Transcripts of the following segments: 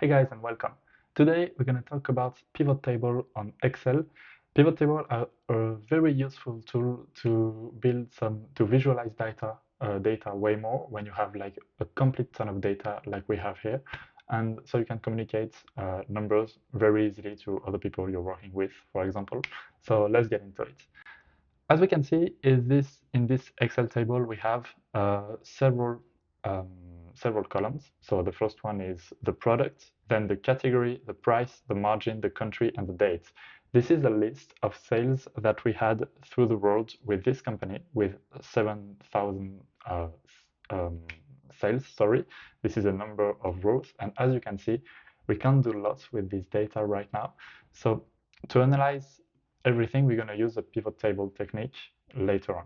Hey guys and welcome. Today we're going to talk about pivot table on Excel. Pivot table are a very useful tool to visualize data way more when you have like a complete ton of data like we have here, and so you can communicate numbers very easily to other people you're working with, for example. So let's get into it. As we can see, in this Excel table, we have um, several columns. So the first one is the product, then the category, the price, the margin, the country, and the date. This is a list of sales that we had through the world with this company with 7,000 um, sales, sorry. This is a number of rows. And as you can see, we can do lots with this data right now. So to analyze everything, we're going to use a pivot table technique later on.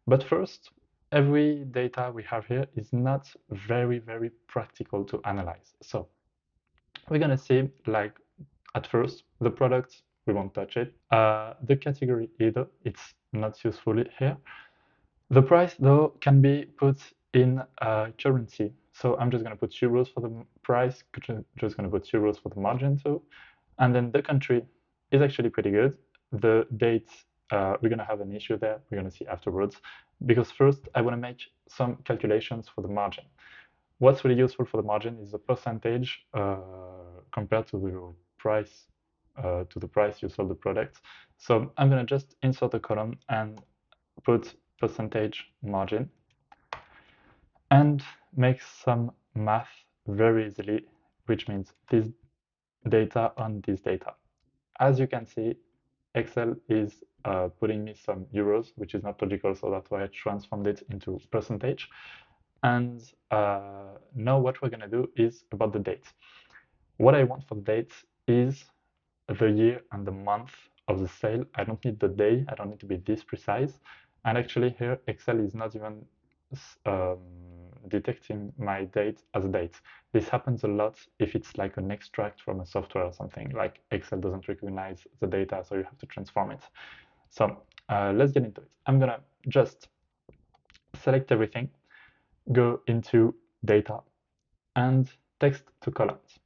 But first, every data we have here is not very practical to analyze. So we're going to see, like, at first, the product, we won't touch it. The category either, it's not useful here. The price, though, can be put in currency. So I'm just going to put euros for the price, just going to put euros for the margin too. And then the country is actually pretty good. The date, we're going to have an issue there. We're going to see afterwards. Because first, I want to make some calculations for the margin. What's really useful for the margin is the percentage compared to the price you sold the product. So I'm going to just insert a column and put percentage margin and make some math very easily, which means this data on this data. As you can see, Excel is putting me some euros, which is not logical, so that's why I transformed it into percentage. And now what we're going to do is about the date. What I want for the date is the year and the month of the sale. I don't need the day. I don't need to be this precise. And actually here, Excel is not even um, detecting my date as a date. This happens a lot if it's like an extract from a software or something, like Excel doesn't recognize the data, so you have to transform it. So let's get into it. I'm gonna just select everything, go into data and text to columns.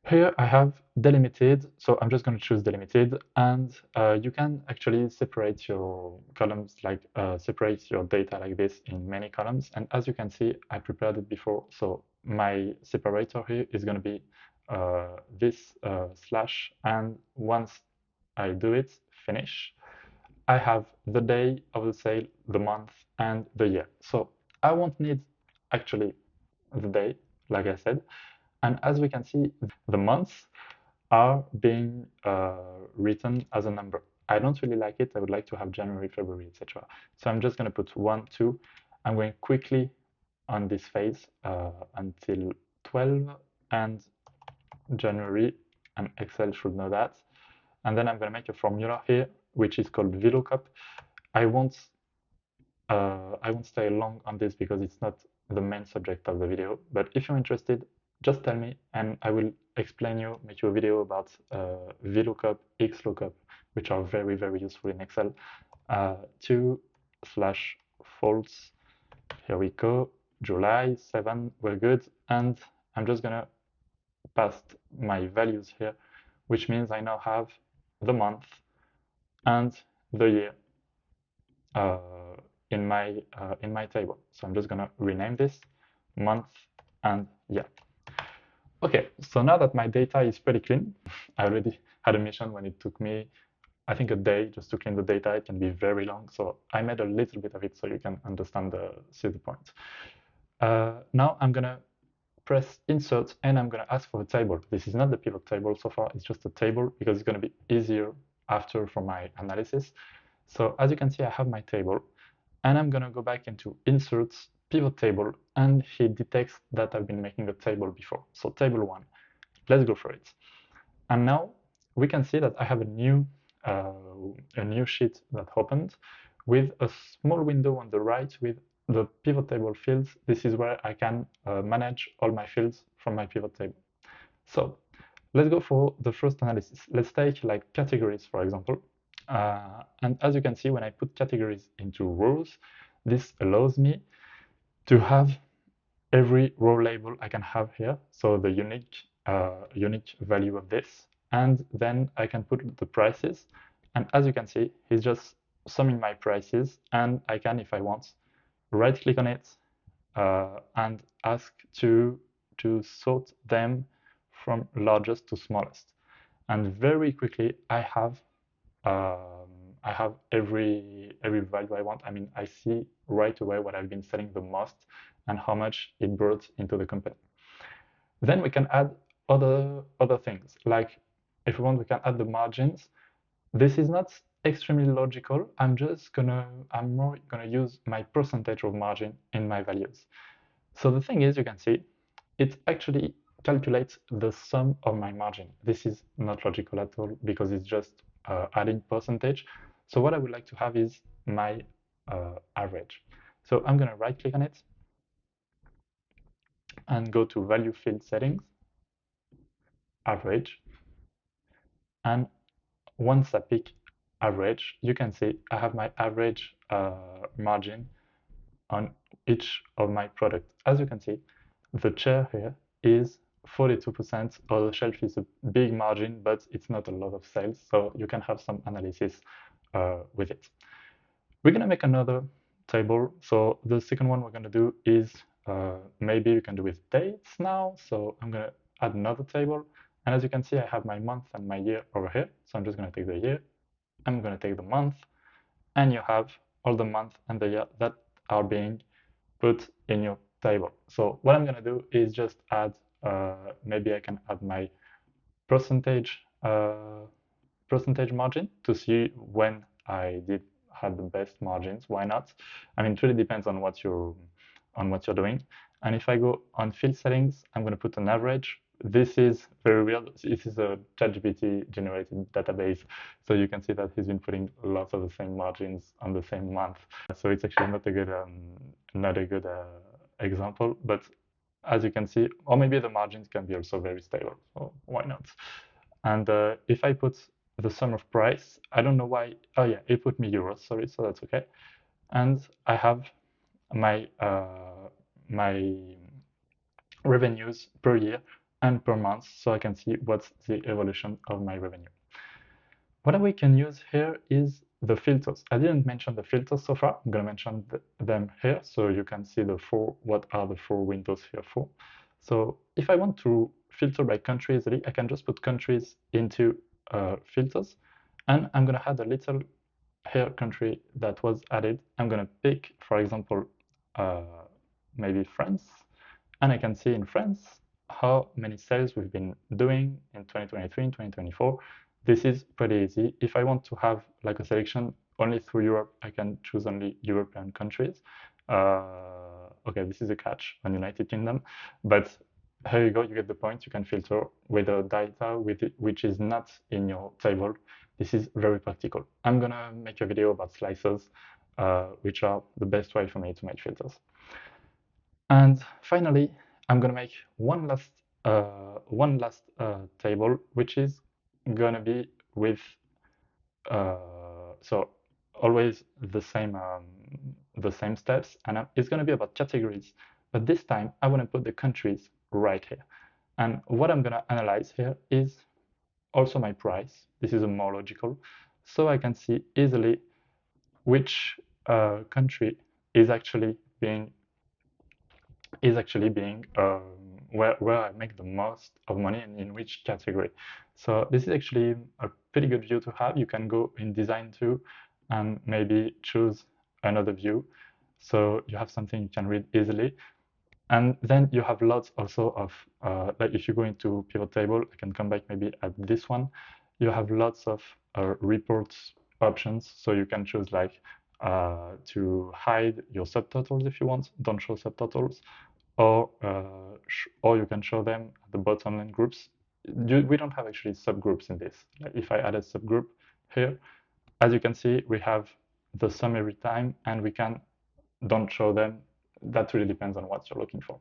Here I have delimited, so I'm just going to choose delimited, and you can actually separate your columns, like separate your data like this in many columns. And as you can see, I prepared it before, so my separator here is going to be this slash, and once I do it, finish, I have the day of the sale, the month, and the year. So I won't need actually the day, like I said. And as we can see, the months are being written as a number. I don't really like it. I would like to have January, February, etc. So I'm just going to put 1, 2. I'm going quickly on this phase until 12 and January, and Excel should know that. And then I'm going to make a formula here, which is called VLOOKUP. I won't stay long on this because it's not the main subject of the video, but if you're interested, just tell me and I will explain you, make you a video about VLOOKUP, XLOOKUP, which are very useful in Excel. 2/false, here we go, July 7, we're good, and I'm just gonna pass my values here, which means I now have the month and the year uh, in my table. So I'm just gonna rename this month and year. Okay, so now that my data is pretty clean, I already had a mission when it took me, I think, a day just to clean the data. It can be very long, so I made a little bit of it so you can understand see the point. Now I'm gonna press insert and I'm gonna ask for a table. This is not the pivot table so far, it's just a table because it's gonna be easier after for my analysis. So as you can see, I have my table and I'm gonna go back into inserts, pivot table, and he detects that I've been making a table before. So table 1, let's go for it. And now we can see that I have a new sheet that opened with a small window on the right with the pivot table fields. This is where I can manage all my fields from my pivot table. So let's go for the first analysis. Let's take like categories, for example. And as you can see, when I put categories into rows, this allows me to have every row label I can have here. So the unique unique value of this, and then I can put the prices. And as you can see, he's just summing my prices, and I can, if I want, right click on it and ask to sort them from largest to smallest. And very quickly, I have every value I want. I mean, I see right away what I've been selling the most and how much it brought into the company. Then we can add other things. Like if we want, we can add the margins. This is not extremely logical. I'm more gonna use my percentage of margin in my values. So the thing is, you can see, it actually calculates the sum of my margin. This is not logical at all because it's just adding percentage. So what I would like to have is my average. So I'm gonna right click on it and go to value field settings, average. And once I pick average, you can see I have my average margin on each of my products. As you can see, the chair here is 42%, or the shelf is a big margin, but it's not a lot of sales, so you can have some analysis with it. We're gonna make another table. So the second one we're gonna do is maybe we can do with dates now. So I'm gonna add another table. And as you can see, I have my month and my year over here. So I'm just gonna take the year, I'm gonna take the month, and you have all the month and the year that are being put in your table. So what I'm gonna do is just add, maybe I can add my percentage percentage margin to see when I did had the best margins. Why not? I mean, it really depends on what you're doing. And if I go on field settings, I'm going to put an average. This is very real. This is a ChatGPT generated database, so you can see that he's been putting lots of the same margins on the same month. So it's actually not a good example, but as you can see, or maybe the margins can be also very stable. So why not? And if I put the sum of price, I don't know why. Oh yeah, it put me euros. Sorry, so that's okay. And I have my my revenues per year and per month, so I can see what's the evolution of my revenue. What we can use here is the filters. I didn't mention the filters so far. I'm going to mention them here so you can see what are the four windows here for. So if I want to filter by country easily, I can just put countries into filters, and I'm going to add a little here country that was added. I'm going to pick, for example, maybe France, and I can see in France how many sales we've been doing in 2023 and 2024. This is pretty easy. If I want to have like a selection only through Europe, I can choose only European countries. Okay, this is a catch on United Kingdom, but here you go, you get the point. You can filter with the data which is not in your table. This is very practical. I'm gonna make a video about slices, which are the best way for me to make filters. And finally, I'm gonna make one last table, which is gonna be with so always the same steps, and it's gonna be about categories. But this time, I want to put the countries right here. And what I'm gonna analyze here is also my price. This is a more logical, so I can see easily which country is actually being where I make the most of money and in which category. So this is actually a pretty good view to have. You can go in design too and maybe choose another view so you have something you can read easily. And then you have lots also of, like if you go into pivot table, I can come back maybe at this one. You have lots of reports options. So you can choose like to hide your subtotals if you want, don't show subtotals, or you can show them at the bottom in groups. We don't have actually subgroups in this. Like if I add a subgroup here, as you can see, we have the sum every time, and we can don't show them. That really depends on what you're looking for.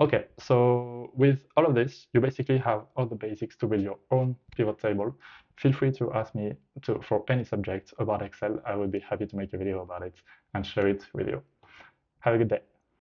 Okay, so with all of this, you basically have all the basics to build your own pivot table. Feel free to ask me for any subject about Excel. I would be happy to make a video about it and share it with you. Have a good day.